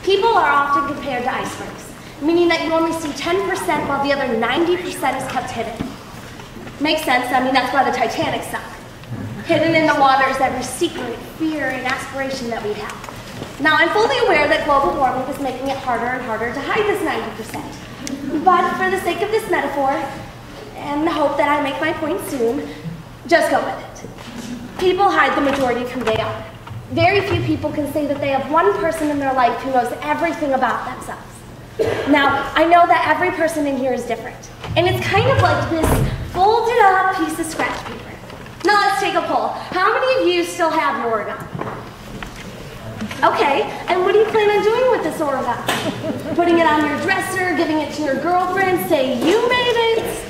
People are often compared to icebergs, meaning that you only see 10% while the other 90% is kept hidden. Makes sense, I mean, that's why the Titanic sunk. Hidden in the water is every secret, fear, and aspiration that we have. Now, I'm fully aware that global warming is making it harder and harder to hide this 90%. But for the sake of this metaphor, and the hope that I make my point soon, just go with it. People hide the majority of who they are. Very few people can say that they have one person in their life who knows everything about themselves. Now, I know that every person in here is different, and it's kind of like this folded up piece of scratch paper. Now let's take a poll. How many of you still have your origami? Okay, and what do you plan on doing with this origami? Putting it on your dresser, giving it to your girlfriend, say you made it?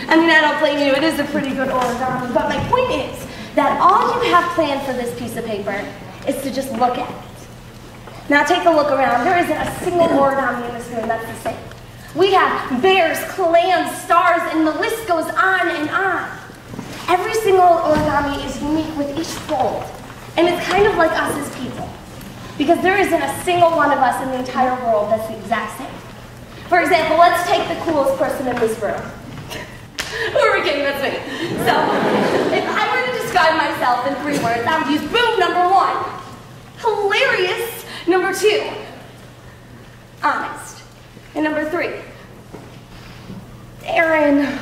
I mean, I don't blame you, it is a pretty good origami, but my point is that all you have planned for this piece of paper is to just look at it. Now take a look around. There isn't a single origami in this room that's the same. We have bears, clams, stars, and the list goes on and on. Every single origami is unique with each fold, and it's kind of like us as people, because there isn't a single one of us in the entire world that's the exact same. For example, let's take the coolest person in this room. Who are we kidding? That's me. So, if I were to describe myself in 3 words, I would use boom, number 1. Hilarious, number 2. Honest. And number 3. Erin.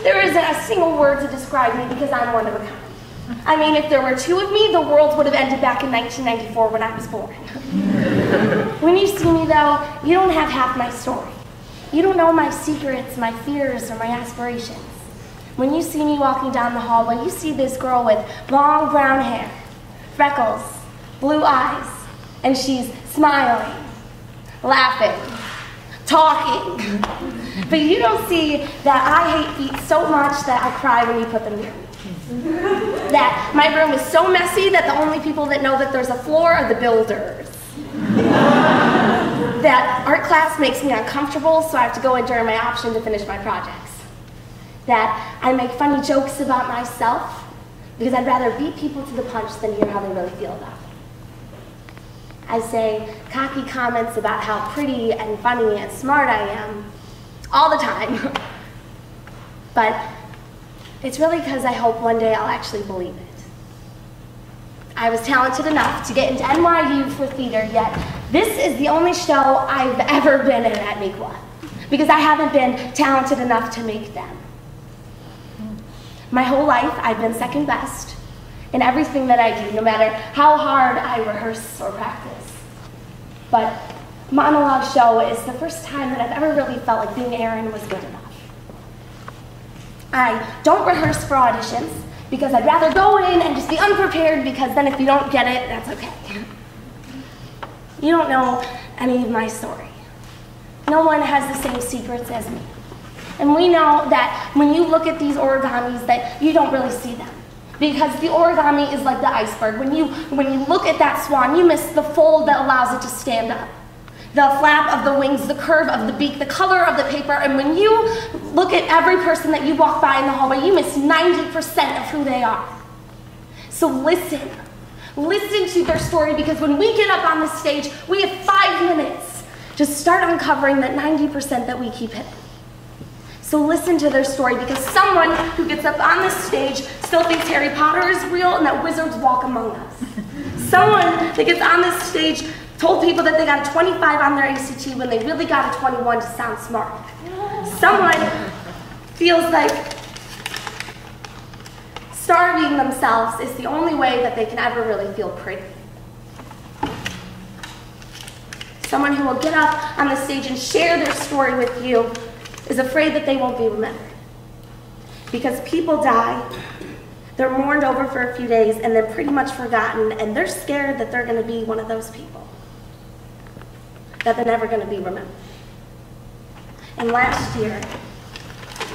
There isn't a single word to describe me because I'm one of a kind. I mean, if there were 2 of me, the world would have ended back in 1994 when I was born. When you see me, though, you don't have half my story. You don't know my secrets, my fears, or my aspirations. When you see me walking down the hallway, you see this girl with long brown hair, freckles, blue eyes, and she's smiling, laughing, talking. But you don't see that I hate feet so much that I cry when you put them near me. That my room is so messy that the only people that know that there's a floor are the builders. That art class makes me uncomfortable, so I have to go in during my option to finish my projects. That I make funny jokes about myself because I'd rather beat people to the punch than hear how they really feel about me. I say cocky comments about how pretty and funny and smart I am all the time. But it's really because I hope one day I'll actually believe it. I was talented enough to get into NYU for theater, yet this is the only show I've ever been in at NYU because I haven't been talented enough to make them. My whole life, I've been second best in everything that I do, no matter how hard I rehearse or practice. But monologue show is the first time that I've ever really felt like being Erin was good enough. I don't rehearse for auditions because I'd rather go in and just be unprepared because then if you don't get it, that's okay. You don't know any of my story. No one has the same secrets as me. And we know that when you look at these origamis that you don't really see them. Because the origami is like the iceberg. When you look at that swan, you miss the fold that allows it to stand up. The flap of the wings, the curve of the beak, the color of the paper, and when you look at every person that you walk by in the hallway, you miss 90% of who they are. So listen to their story, because when we get up on the stage, we have 5 minutes to start uncovering that 90% that we keep hidden. So listen to their story, because someone who gets up on this stage still thinks Harry Potter is real and that wizards walk among us. Someone that gets on this stage told people that they got a 25 on their ACT when they really got a 21 to sound smart. Someone feels like starving themselves is the only way that they can ever really feel pretty. Someone who will get up on the stage and share their story with you is afraid that they won't be remembered. Because people die, they're mourned over for a few days, and then pretty much forgotten, and they're scared that they're going to be one of those people. That they're never going to be remembered. And last year,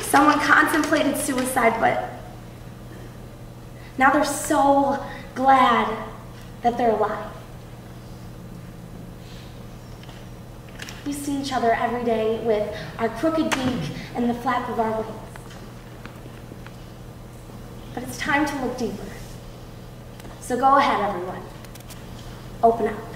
someone contemplated suicide, but now they're so glad that they're alive. We see each other every day with our crooked beak and the flap of our wings. But it's time to look deeper. So go ahead, everyone. Open up.